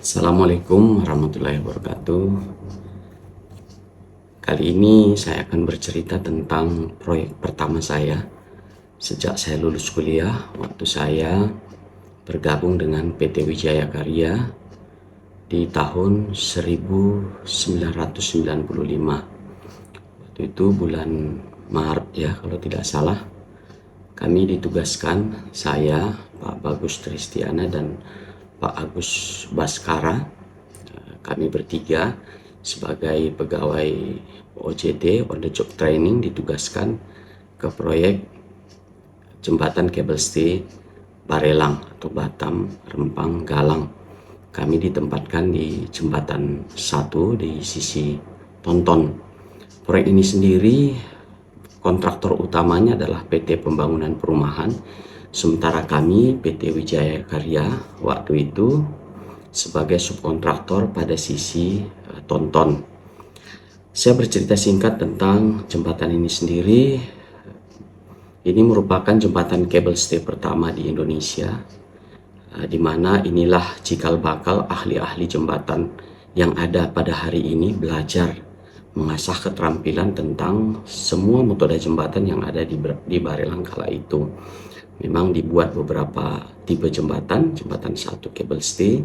Assalamualaikum warahmatullahi wabarakatuh. Kali ini saya akan bercerita tentang proyek pertama saya sejak saya lulus kuliah, waktu saya bergabung dengan PT Wijaya Karya di tahun 1995. Waktu itu bulan Maret ya kalau tidak salah. Kami ditugaskan, saya, Pak Bagus Tristiana dan Pak Agus Baskara, kami bertiga sebagai pegawai OJT, on the job training, ditugaskan ke proyek jembatan kabel stay Barelang atau Batam, Rempang, Galang. Kami ditempatkan di jembatan 1 di sisi Tonton. Proyek ini sendiri kontraktor utamanya adalah PT Pembangunan Perumahan, sementara kami PT Wijaya Karya waktu itu sebagai subkontraktor pada sisi Tonton. Saya bercerita singkat tentang jembatan ini sendiri. Ini merupakan jembatan kabel stay pertama di Indonesia, di mana inilah cikal bakal ahli-ahli jembatan yang ada pada hari ini belajar mengasah keterampilan tentang semua metode jembatan yang ada di Barelang kala itu. Memang dibuat beberapa tipe jembatan 1 kabel stay,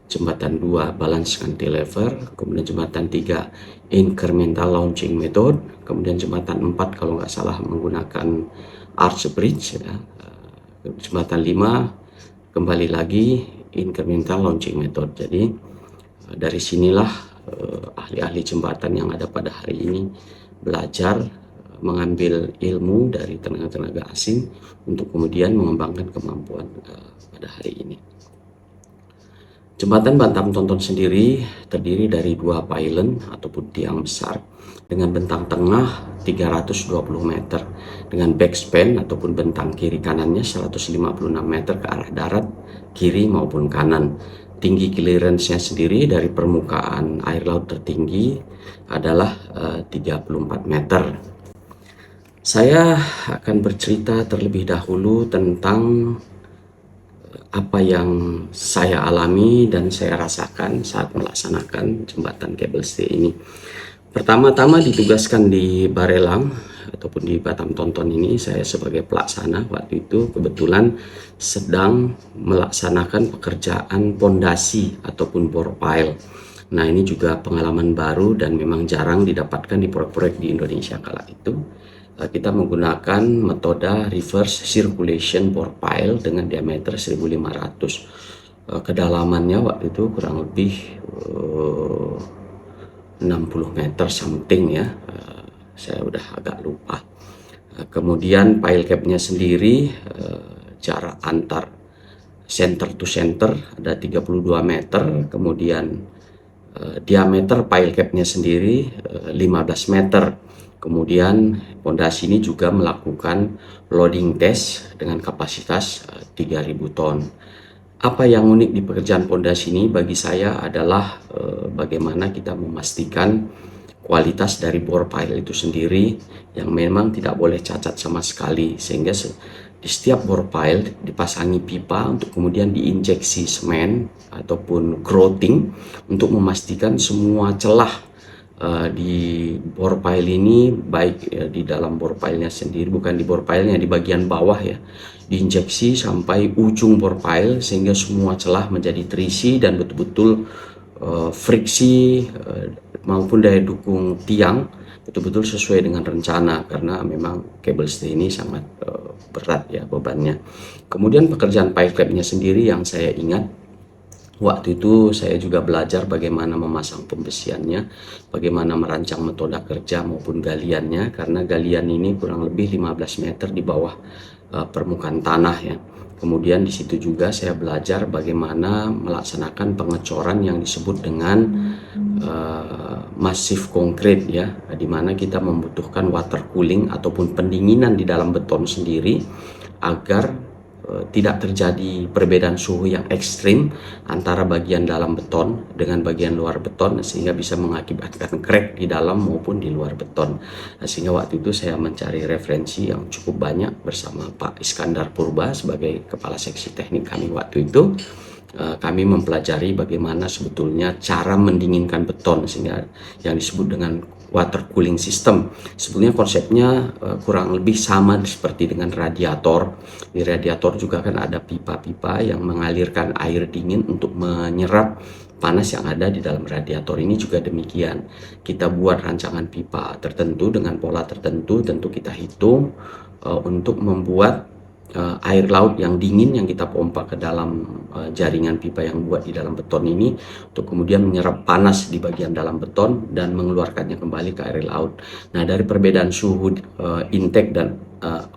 jembatan 2 balance cantilever, kemudian jembatan 3 incremental launching method, kemudian jembatan 4 kalau nggak salah menggunakan arch bridge ya. Jembatan 5 kembali lagi incremental launching method. Jadi dari sinilah ahli-ahli jembatan yang ada pada hari ini belajar mengambil ilmu dari tenaga-tenaga asing untuk kemudian mengembangkan kemampuan pada hari ini. Jembatan Batam Tonton sendiri terdiri dari 2 pylon ataupun tiang besar dengan bentang tengah 320 meter dengan backspan ataupun bentang kiri kanannya 156 meter ke arah darat kiri maupun kanan. Tinggi clearance-nya sendiri dari permukaan air laut tertinggi adalah 34 meter. Saya akan bercerita terlebih dahulu tentang apa yang saya alami dan saya rasakan saat melaksanakan jembatan kabel stay ini. Pertama-tama ditugaskan di Barelang ataupun di Batam Tonton ini, saya sebagai pelaksana waktu itu kebetulan sedang melaksanakan pekerjaan pondasi ataupun bore pile. Nah, ini juga pengalaman baru dan memang jarang didapatkan di proyek-proyek di Indonesia kala itu. Kita menggunakan metode reverse circulation bore pile dengan diameter 1500. Kedalamannya waktu itu kurang lebih 60 meter something ya, saya udah agak lupa. Kemudian pile cap-nya sendiri jarak antar center to center ada 32 meter, kemudian diameter pile cap-nya sendiri 15 meter. Kemudian pondasi ini juga melakukan loading test dengan kapasitas 3000 ton. Apa yang unik di pekerjaan pondasi ini bagi saya adalah bagaimana kita memastikan kualitas dari bore pile itu sendiri yang memang tidak boleh cacat sama sekali, sehingga di setiap bore pile dipasangi pipa untuk kemudian diinjeksi semen ataupun grouting untuk memastikan semua celah di bore pile ini, baik di dalam bore pile-nya sendiri, bukan di bore pile-nya, di bagian bawah ya, diinjeksi sampai ujung bore pile sehingga semua celah menjadi terisi dan betul-betul friksi maupun daya dukung tiang betul-betul sesuai dengan rencana, karena memang kabel stay ini sangat berat ya bebannya. Kemudian pekerjaan pile cap-nya sendiri yang saya ingat waktu itu, saya juga belajar bagaimana memasang pembesiannya, bagaimana merancang metode kerja maupun galiannya, karena galian ini kurang lebih 15 meter di bawah permukaan tanah ya. Kemudian di situ juga saya belajar bagaimana melaksanakan pengecoran yang disebut dengan masif konkret ya, di mana kita membutuhkan water cooling ataupun pendinginan di dalam beton sendiri agar tidak terjadi perbedaan suhu yang ekstrim antara bagian dalam beton dengan bagian luar beton, sehingga bisa mengakibatkan crack di dalam maupun di luar beton. Sehingga waktu itu saya mencari referensi yang cukup banyak bersama Pak Iskandar Purba sebagai kepala seksi teknik kami waktu itu. kami mempelajari bagaimana sebetulnya cara mendinginkan beton, sehingga yang disebut dengan water cooling system. Sebetulnya konsepnya kurang lebih sama seperti dengan radiator. Di radiator juga kan ada pipa-pipa yang mengalirkan air dingin untuk menyerap panas yang ada di dalam radiator. Ini juga demikian. Kita buat rancangan pipa tertentu dengan pola tertentu, tentu kita hitung untuk membuat air laut yang dingin yang kita pompa ke dalam jaringan pipa yang buat di dalam beton ini, untuk kemudian menyerap panas di bagian dalam beton dan mengeluarkannya kembali ke air laut. Nah, dari perbedaan suhu intake dan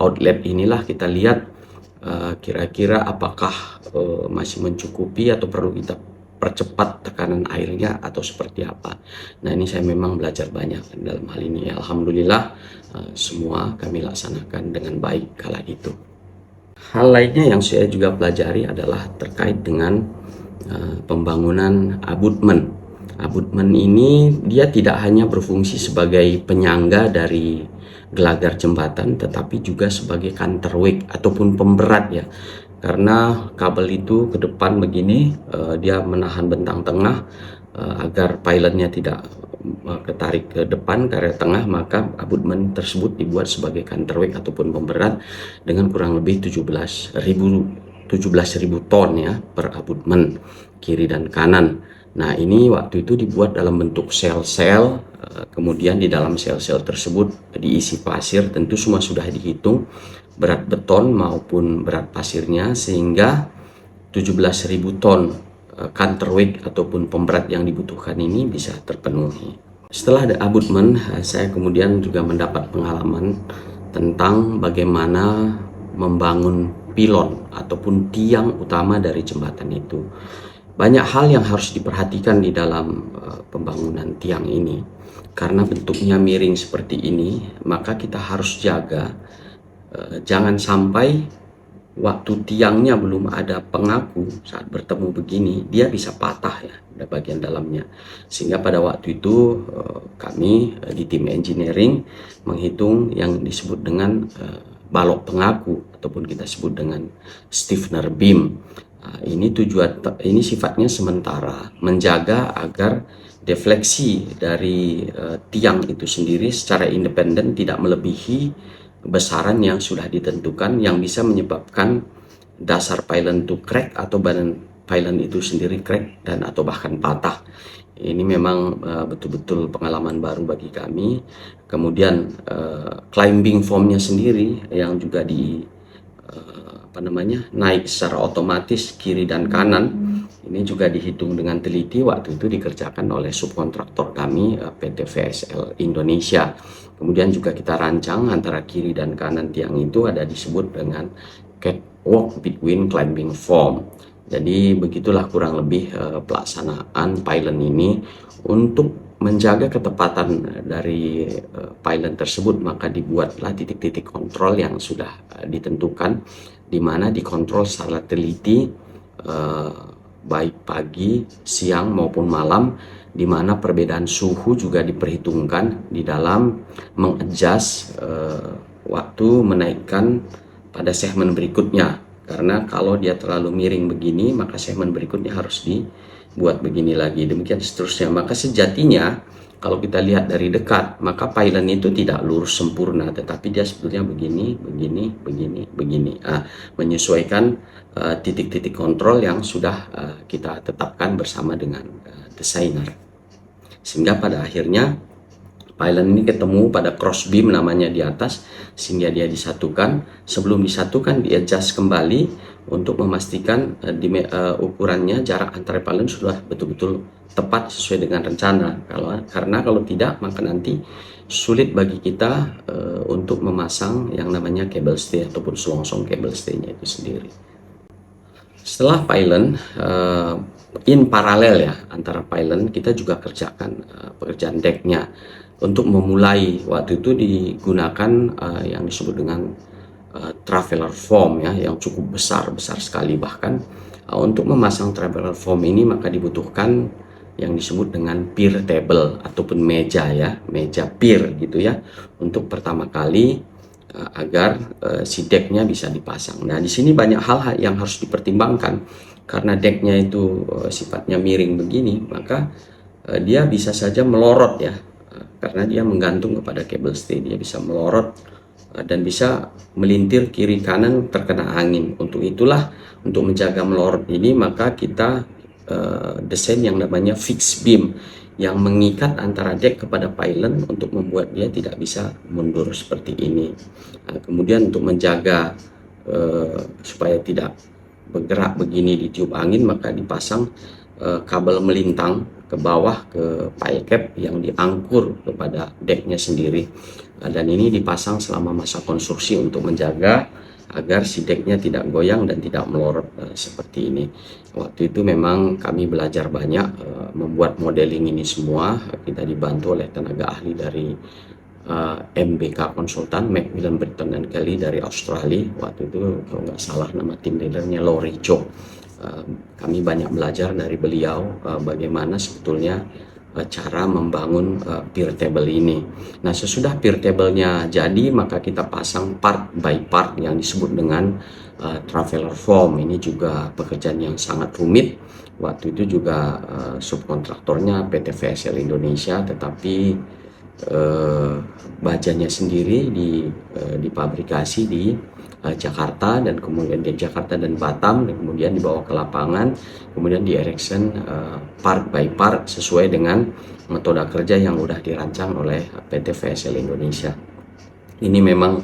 outlet inilah kita lihat kira-kira apakah masih mencukupi atau perlu kita percepat tekanan airnya atau seperti apa. Nah, ini saya memang belajar banyak dalam hal ini. Alhamdulillah semua kami laksanakan dengan baik kala itu. Hal lainnya yang saya juga pelajari adalah terkait dengan pembangunan abutmen. Abutmen ini dia tidak hanya berfungsi sebagai penyangga dari gelagar jembatan, tetapi juga sebagai counterweight ataupun pemberat ya. Karena kabel itu ke depan begini, dia menahan bentang tengah agar pilotnya tidak ketarik ke depan ke area tengah, maka abutmen tersebut dibuat sebagai counterweight ataupun pemberat dengan kurang lebih 17.000 ton ya per abutmen kiri dan kanan. Nah, ini waktu itu dibuat dalam bentuk sel-sel, kemudian di dalam sel-sel tersebut diisi pasir, tentu semua sudah dihitung berat beton maupun berat pasirnya, sehingga 17.000 ton counterweight ataupun pemberat yang dibutuhkan ini bisa terpenuhi. Setelah ada abutmen, saya kemudian juga mendapat pengalaman tentang bagaimana membangun pilon ataupun tiang utama dari jembatan itu. Banyak hal yang harus diperhatikan di dalam pembangunan tiang ini. Karena bentuknya miring seperti ini, maka kita harus jaga jangan sampai waktu tiangnya belum ada pengaku, saat bertemu begini dia bisa patah ya bagian dalamnya. Sehingga pada waktu itu kami di tim engineering menghitung yang disebut dengan balok pengaku ataupun kita sebut dengan stiffener beam. Ini sifatnya sementara, menjaga agar defleksi dari tiang itu sendiri secara independen tidak melebihi besaran yang sudah ditentukan, yang bisa menyebabkan dasar pylon itu crack atau badan pylon itu sendiri crack dan atau bahkan patah. Ini memang betul-betul pengalaman baru bagi kami. Kemudian climbing formnya sendiri yang juga naik secara otomatis kiri dan kanan, ini juga dihitung dengan teliti. Waktu itu dikerjakan oleh subkontraktor kami PT VSL Indonesia. Kemudian juga kita rancang antara kiri dan kanan tiang itu ada disebut dengan catwalk between climbing form. Jadi begitulah kurang lebih pelaksanaan pylon ini. Untuk menjaga ketepatan dari pylon tersebut, maka dibuatlah titik-titik kontrol yang sudah ditentukan, di mana dikontrol secara teliti baik pagi, siang maupun malam, di mana perbedaan suhu juga diperhitungkan di dalam mengadjust waktu menaikkan pada segmen berikutnya. Karena kalau dia terlalu miring begini, maka segmen berikutnya harus dibuat begini lagi, demikian seterusnya. Maka sejatinya kalau kita lihat dari dekat, maka pylon itu tidak lurus sempurna, tetapi dia sebetulnya begini, begini. Menyesuaikan titik-titik kontrol yang sudah kita tetapkan bersama dengan desainer. Sehingga pada akhirnya pylon ini ketemu pada cross beam namanya di atas, sehingga dia disatukan. Sebelum disatukan, di-adjust kembali untuk memastikan ukurannya, jarak antara pylon sudah betul-betul tepat sesuai dengan rencana. Karena kalau tidak, maka nanti sulit bagi kita untuk memasang yang namanya cable stay ataupun selongsong cable stay-nya itu sendiri. Setelah pylon, in paralel ya antara pylon, kita juga kerjakan pekerjaan decknya. Untuk memulai, waktu itu digunakan yang disebut dengan traveler form ya, yang cukup besar sekali. Bahkan untuk memasang traveler form ini maka dibutuhkan yang disebut dengan pier table ataupun meja ya, meja pier gitu ya, untuk pertama kali agar si decknya bisa dipasang. Nah, di sini banyak hal yang harus dipertimbangkan. karena decknya itu sifatnya miring begini, maka dia bisa saja melorot ya, karena dia menggantung kepada kabel stay, dia bisa melorot dan bisa melintir kiri kanan terkena angin. Untuk itulah, untuk menjaga melorot ini, maka kita desain yang namanya fixed beam yang mengikat antara deck kepada pylon untuk membuat dia tidak bisa mundur seperti ini. Kemudian untuk menjaga supaya tidak bergerak begini di tiup angin, maka dipasang kabel melintang ke bawah ke pile cap yang diangkur kepada decknya sendiri, dan ini dipasang selama masa konstruksi untuk menjaga agar si decknya tidak goyang dan tidak melorot seperti ini. Waktu itu memang kami belajar banyak membuat modeling ini semua. Kita dibantu oleh tenaga ahli dari MBK konsultan, Macmillan Britton and Kelly dari Australia. Waktu itu kalau nggak salah nama tim leadernya Laurie Cho. Kami banyak belajar dari beliau bagaimana sebetulnya cara membangun pier table ini. Nah, sesudah pier table-nya jadi, maka kita pasang part by part yang disebut dengan traveler form. Ini juga pekerjaan yang sangat rumit. Waktu itu juga subkontraktornya PT VSL Indonesia, tetapi bajanya sendiri dipabrikasi di Jakarta, dan kemudian di Jakarta dan Batam, dan kemudian dibawa ke lapangan, kemudian di erection part by part sesuai dengan metode kerja yang sudah dirancang oleh PT VSL Indonesia. Ini memang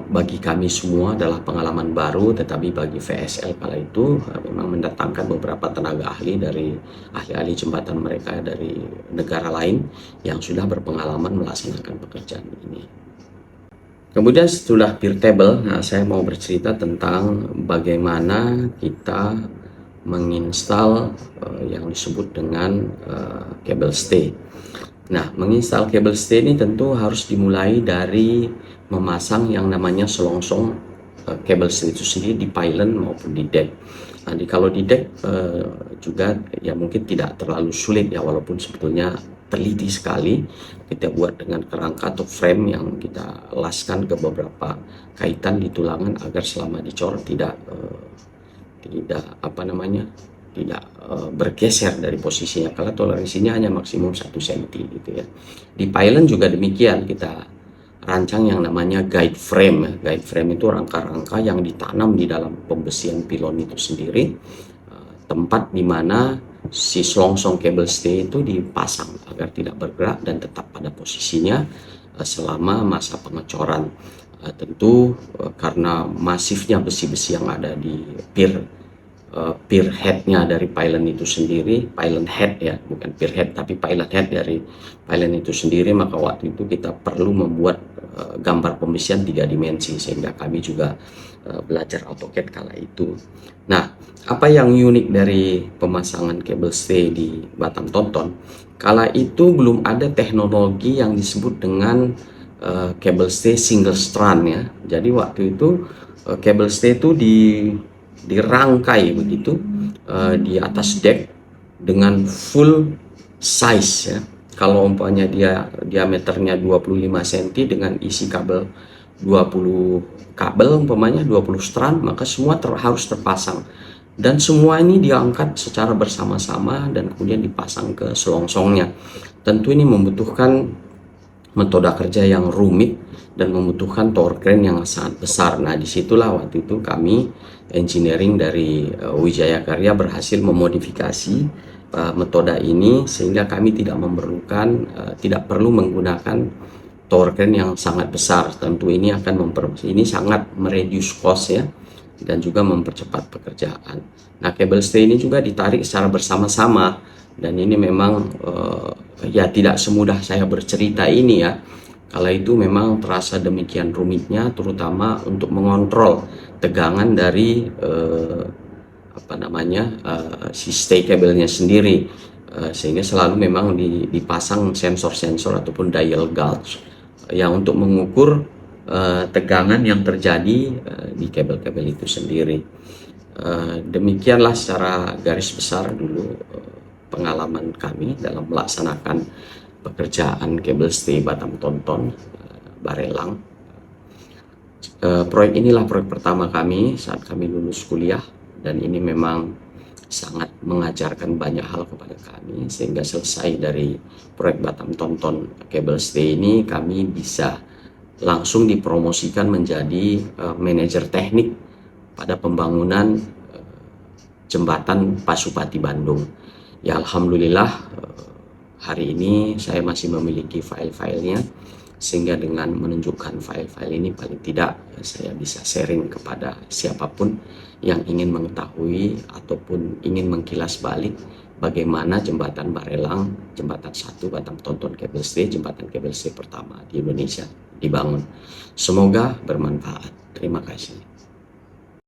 bagi kami semua adalah pengalaman baru, tetapi bagi VSL kala itu memang mendatangkan beberapa tenaga ahli dari ahli-ahli jembatan mereka dari negara lain yang sudah berpengalaman melaksanakan pekerjaan ini. Kemudian setelah pier table, nah saya mau bercerita tentang bagaimana kita menginstal yang disebut dengan cable stay. Nah, menginstal cable stay ini tentu harus dimulai dari memasang yang namanya selongsong cable stay itu sendiri di pylon maupun di deck. Nah, kalau di deck juga ya mungkin tidak terlalu sulit ya, walaupun sebetulnya teliti sekali. Kita buat dengan kerangka atau frame yang kita laskan ke beberapa kaitan di tulangan agar selama dicor tidak bergeser dari posisinya, karena toleransinya hanya maksimum 1 cm gitu ya. Di pylon juga demikian, kita rancang yang namanya guide frame. Guide frame itu rangka-rangka yang ditanam di dalam pembesian pilon itu sendiri, tempat di mana si selongsong cable stay itu dipasang agar tidak bergerak dan tetap pada posisinya selama masa pengecoran. Tentu karena masifnya besi-besi yang ada di pier headnya dari pylon itu sendiri, pylon head ya, bukan pier head tapi pylon head dari pylon itu sendiri, maka waktu itu kita perlu membuat gambar pembesian 3 dimensi, sehingga kami juga belajar AutoCAD kala itu. Nah, apa yang unik dari pemasangan cable stay di Batam Tonton? Kala itu belum ada teknologi yang disebut dengan cable stay single strand ya. Jadi waktu itu cable stay itu dirangkai begitu di atas deck dengan full size ya. Kalau umpamanya dia diameternya 25 cm dengan isi kabel 20 kabel, umpamanya 20 strand, maka semua harus terpasang, dan semua ini diangkat secara bersama-sama dan kemudian dipasang ke selongsongnya. Tentu ini membutuhkan metode kerja yang rumit dan membutuhkan tower crane yang sangat besar. Nah, disitulah waktu itu kami engineering dari Wijaya Karya berhasil memodifikasi metode ini sehingga kami tidak perlu menggunakan tower crane yang sangat besar. Tentu ini ini sangat mereduce cost ya, dan juga mempercepat pekerjaan. Nah, cable stay ini juga ditarik secara bersama-sama, dan ini memang ya tidak semudah saya bercerita ini ya. Kala itu memang terasa demikian rumitnya, terutama untuk mengontrol tegangan dari si stay cable-nya sendiri, sehingga selalu memang dipasang sensor-sensor ataupun dial gauge yang untuk mengukur tegangan yang terjadi di kabel-kabel itu sendiri. Demikianlah secara garis besar dulu pengalaman kami dalam melaksanakan pekerjaan kabel stay Batam Tonton Barelang. Proyek inilah proyek pertama kami saat kami lulus kuliah, dan ini memang sangat mengajarkan banyak hal kepada kami, sehingga selesai dari proyek Batam Tonton Cable Stay ini kami bisa langsung dipromosikan menjadi manajer teknik pada pembangunan jembatan Pasupati Bandung. Ya alhamdulillah hari ini saya masih memiliki file-filenya, sehingga dengan menunjukkan file-file ini paling tidak saya bisa sharing kepada siapapun yang ingin mengetahui ataupun ingin mengkilas balik bagaimana jembatan Barelang, jembatan 1 Batam Tonton Cable Stay, jembatan cable stay pertama di Indonesia dibangun. Semoga bermanfaat. Terima kasih.